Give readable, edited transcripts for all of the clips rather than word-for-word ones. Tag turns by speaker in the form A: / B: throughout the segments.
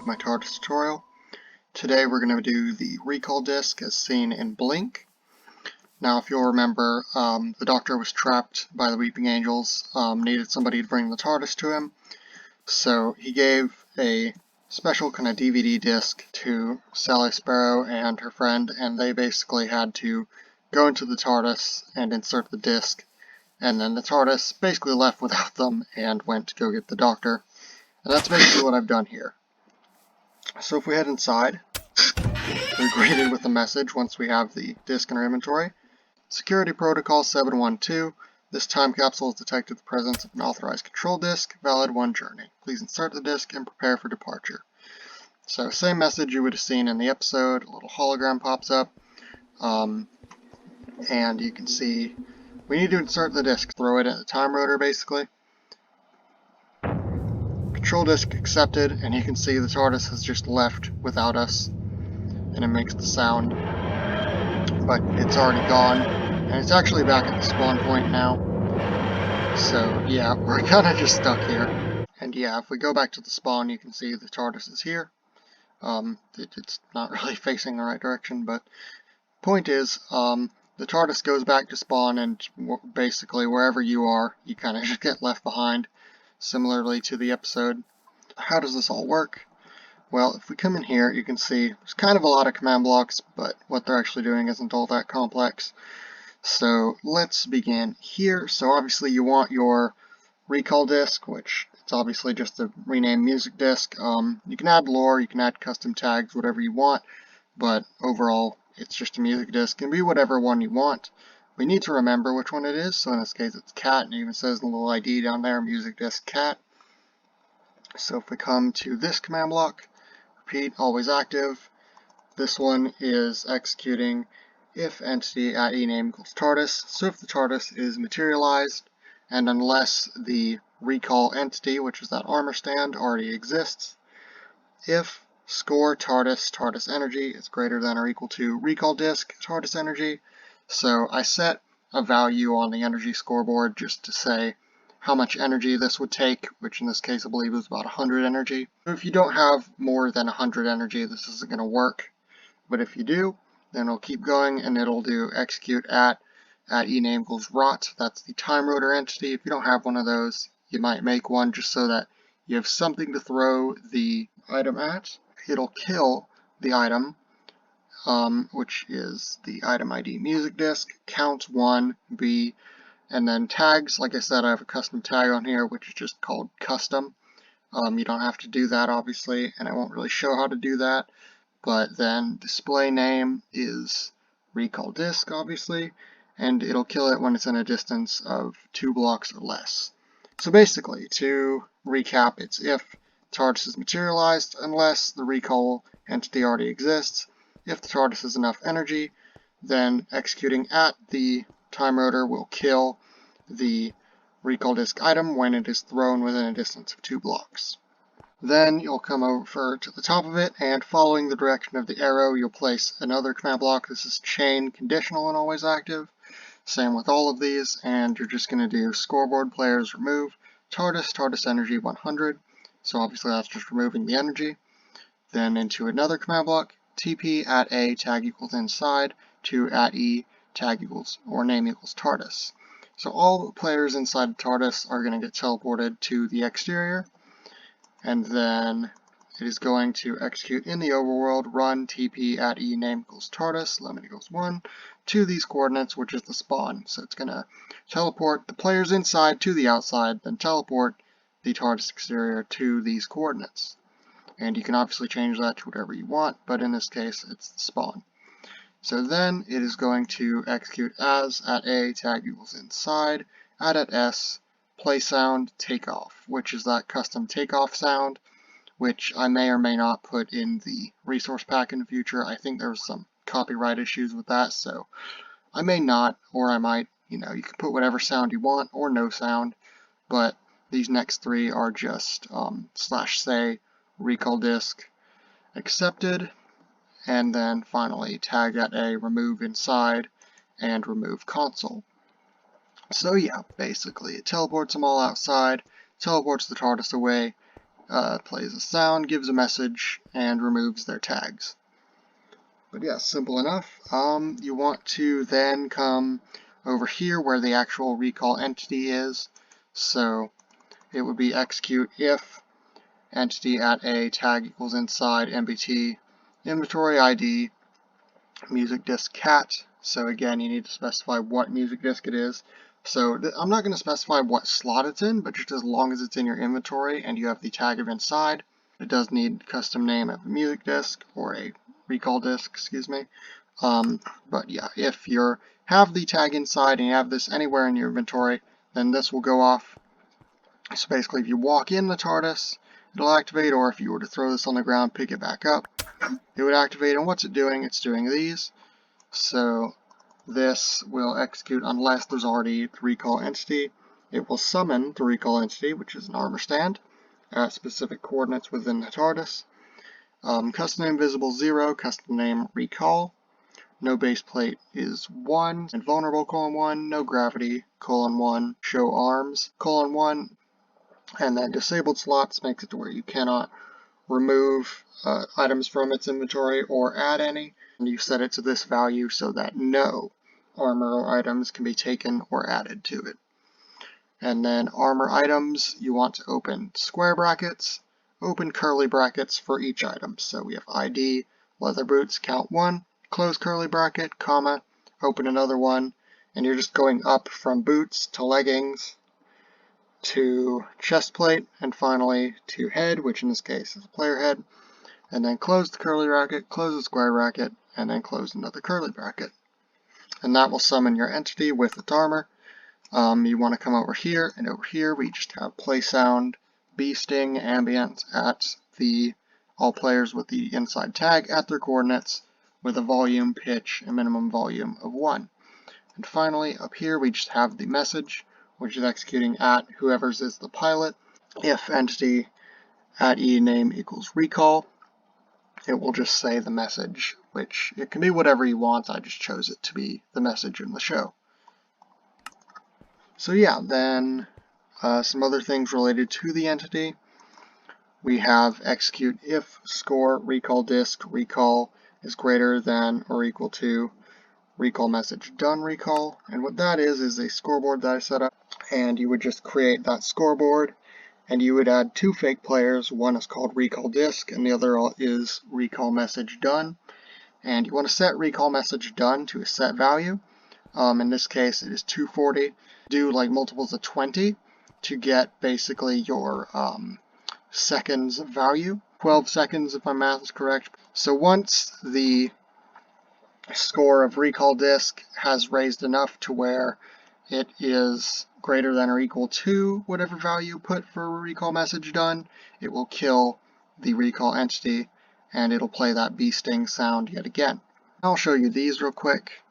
A: to my TARDIS tutorial. Today we're going to do the recall disk as seen in Blink. Now if you'll remember, the Doctor was trapped by the Weeping Angels, needed somebody to bring the TARDIS to him, so he gave a special kind of DVD disc to Sally Sparrow and her friend, and they basically had to go into the TARDIS and insert the disc, and then the TARDIS basically left without them and went to go get the Doctor. And that's basically what I've done here. So if we head inside, we're greeted with a message once we have the disk in our inventory. Security Protocol 712. This time capsule has detected the presence of an authorized control disk, valid 1 journey. Please insert the disk and prepare for departure. So same message you would have seen in the episode, a little hologram pops up, and you can see we need to insert the disk, throw it at the time rotor basically. Control disk accepted, and you can see the TARDIS has just left without us, and it makes the sound, but it's already gone, and it's actually back at the spawn point now. So yeah, we're kind of just stuck here. And yeah, if we go back to the spawn, you can see the TARDIS is here. It's not really facing the right direction, but point is, the TARDIS goes back to spawn, and basically wherever you are, you kind of just get left behind. Similarly to the episode. How does this all work? Well, if we come in here, you can see there's kind of a lot of command blocks, but what they're actually doing isn't all that complex. So let's begin here. So obviously you want your recall disk, which it's obviously just a renamed music disk. You can add lore, you can add custom tags, whatever you want, but overall it's just a music disk. It can be whatever one you want. We need to remember which one it is, so in this case it's cat, and it even says the little ID down there, music disk cat. So if we come to this command block, repeat, always active, this one is executing if entity at ename equals TARDIS. So if the TARDIS is materialized, and unless the recall entity, which is that armor stand, already exists, if score TARDIS energy is greater than or equal to recall disk TARDIS energy. So I set a value on the energy scoreboard just to say how much energy this would take, which in this case I believe is about 100 energy. If you don't have more than 100 energy, this isn't going to work, but if you do, then it'll keep going and it'll do execute at ename equals rot. That's the time rotor entity. If you don't have one of those, you might make one just so that you have something to throw the item at. It'll kill the item, which is the item ID music disk, count 1, B, and then tags. Like I said, I have a custom tag on here, which is just called custom. You don't have to do that, obviously, and I won't really show how to do that. But then display name is recall disk, obviously, and it'll kill it when it's in a distance of 2 blocks or less. So basically, to recap, it's if TARDIS is materialized, unless the recall entity already exists. If the TARDIS has enough energy, then executing at the time rotor will kill the recall disk item when it is thrown within a distance of 2 blocks. Then you'll come over to the top of it, and following the direction of the arrow, you'll place another command block. This is chain conditional and always active. Same with all of these, and you're just going to do scoreboard players remove TARDIS energy 100. So obviously that's just removing the energy. Then into another command block, TP at A tag equals inside to at E tag equals or name equals TARDIS. So all the players inside the TARDIS are going to get teleported to the exterior, and then it is going to execute in the overworld, run TP at E name equals TARDIS, limit equals 1, to these coordinates, which is the spawn. So it's going to teleport the players inside to the outside, then teleport the TARDIS exterior to these coordinates. And you can obviously change that to whatever you want, but in this case it's the spawn. So then it is going to execute as at A tag equals inside, at S, play sound, takeoff, which is that custom takeoff sound, which I may or may not put in the resource pack in the future. I think there's some copyright issues with that, so I may not, or I might. You know, you can put whatever sound you want, or no sound, but these next 3 are just /say, recall disk, accepted, and then finally tag at A, remove inside, and remove console. So yeah, basically it teleports them all outside, teleports the TARDIS away, plays a sound, gives a message, and removes their tags. But yeah, simple enough. You want to then come over here where the actual recall entity is. So it would be execute if entity at a tag equals inside MBT inventory ID music disk cat. So again, you need to specify what music disk it is. So I'm not going to specify what slot it's in, but just as long as it's in your inventory and you have the tag of inside. It does need custom name of a music disk or a recall disk, excuse me. But yeah, if you have the tag inside and you have this anywhere in your inventory, then this will go off. So basically, if you walk in the TARDIS, it'll activate, or if you were to throw this on the ground, pick it back up, it would activate. And what's it doing? It's doing these. So this will execute unless there's already the recall entity. It will summon the recall entity, which is an armor stand, at specific coordinates within the TARDIS. Custom name visible 0, custom name recall. No base plate is 1, invulnerable, :1, no gravity, :1, show arms, :1, and then disabled slots makes it to where you cannot remove items from its inventory or add any. And you set it to this value so that no armor or items can be taken or added to it. And then armor items, you want to open square brackets, open curly brackets for each item. So we have ID, leather boots, count 1, close curly bracket, comma, open another one, and you're just going up from boots to leggings to chest plate, and finally to head, which in this case is a player head, and then close the curly bracket, close the square bracket, and then close another curly bracket. And that will summon your entity with its armor. You want to come over here, and over here we just have play sound, bee sting, ambient at the all players with the inside tag at their coordinates with a volume, pitch, and minimum volume of 1. And finally, up here we just have the message, which is executing at whoever's is the pilot. If entity at e name equals recall, it will just say the message, which it can be whatever you want. I just chose it to be the message in the show. So yeah, then some other things related to the entity. We have execute if score recall disk recall is greater than or equal to recall message done recall. And what that is a scoreboard that I set up. And you would just create that scoreboard, and you would add 2 fake players. One is called recall disk, and the other is recall message done. And you want to set recall message done to a set value. In this case, it is 240. Do like multiples of 20 to get basically your seconds value. 12 seconds if my math is correct. So once the score of recall disk has raised enough to where it is greater than or equal to whatever value put for a recall message done, it will kill the recall entity and it'll play that bee sting sound yet again. I'll show you these real quick,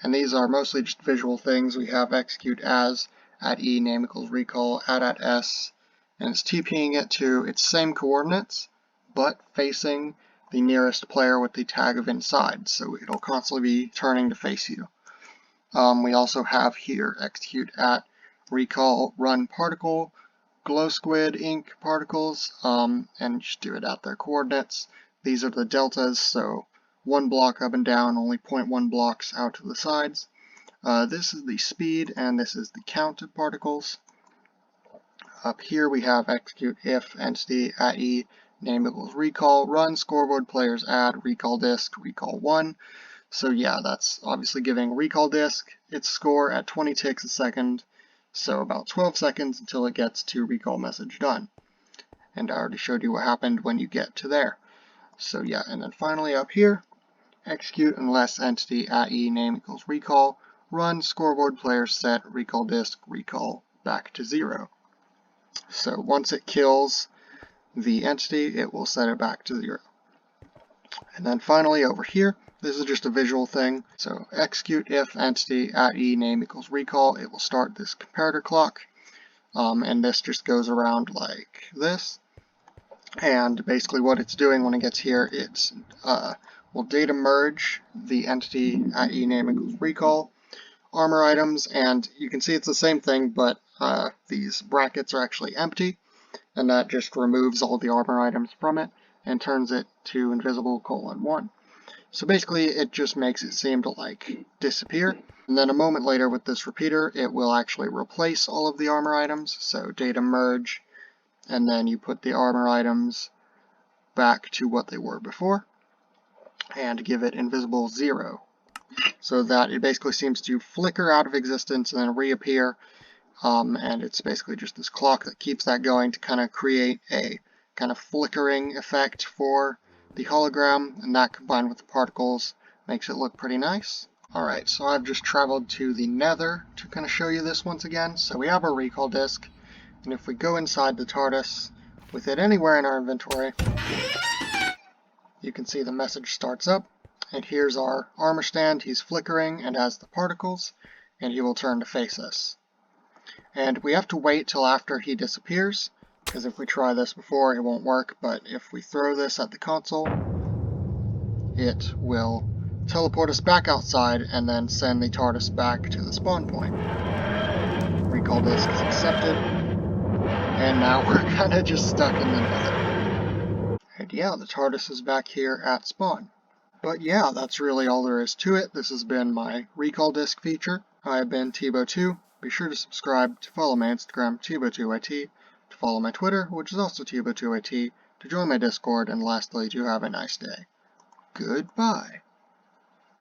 A: and these are mostly just visual things. We have execute as at e name equals recall at s, and it's TPing it to its same coordinates but facing the nearest player with the tag of inside, so it'll constantly be turning to face you. We also have here execute at recall run particle glow squid ink particles, and just do it at their coordinates. These are the deltas, so 1 block up and down, only 0.1 blocks out to the sides. This is the speed, and this is the count of particles. Up here we have execute if entity at e name equals recall run scoreboard players add recall disk recall 1. So yeah, that's obviously giving recall disk its score at 20 ticks a second, so about 12 seconds until it gets to recall message done. And I already showed you what happened when you get to there. So yeah, and then finally up here, execute unless entity at e name equals recall, run scoreboard player set recall disk recall back to 0. So once it kills the entity, it will set it back to 0. And then finally over here, this is just a visual thing. So execute if entity at e name equals recall, it will start this comparator clock. And this just goes around like this. And basically what it's doing when it gets here, it's will data merge the entity at e name equals recall, armor items, and you can see it's the same thing, but these brackets are actually empty. and that just removes all the armor items from it and turns it to invisible:1. So basically it just makes it seem to like disappear, and then a moment later with this repeater it will actually replace all of the armor items. So data merge, and then you put the armor items back to what they were before and give it invisible:0, so that it basically seems to flicker out of existence and then reappear. And it's basically just this clock that keeps that going to kind of create a kind of flickering effect for the hologram, and that combined with the particles makes it look pretty nice. Alright, so I've just traveled to the Nether to kind of show you this once again. So we have our recall disk, and if we go inside the TARDIS with it anywhere in our inventory, you can see the message starts up, and here's our armor stand. He's flickering and has the particles, and he will turn to face us. And we have to wait till after he disappears, because if we try this before it won't work, but if we throw this at the console, it will teleport us back outside and then send the TARDIS back to the spawn point. Recall disk is accepted, and now we're kind of just stuck in the Nether. And yeah, the TARDIS is back here at spawn. But yeah, that's really all there is to it. This has been my recall disk feature. I have been Tbo2. Be sure to subscribe, to follow my Instagram, Tbo2it, to follow my Twitter, which is also Tbo2it, to join my Discord, and lastly, to have a nice day. Goodbye.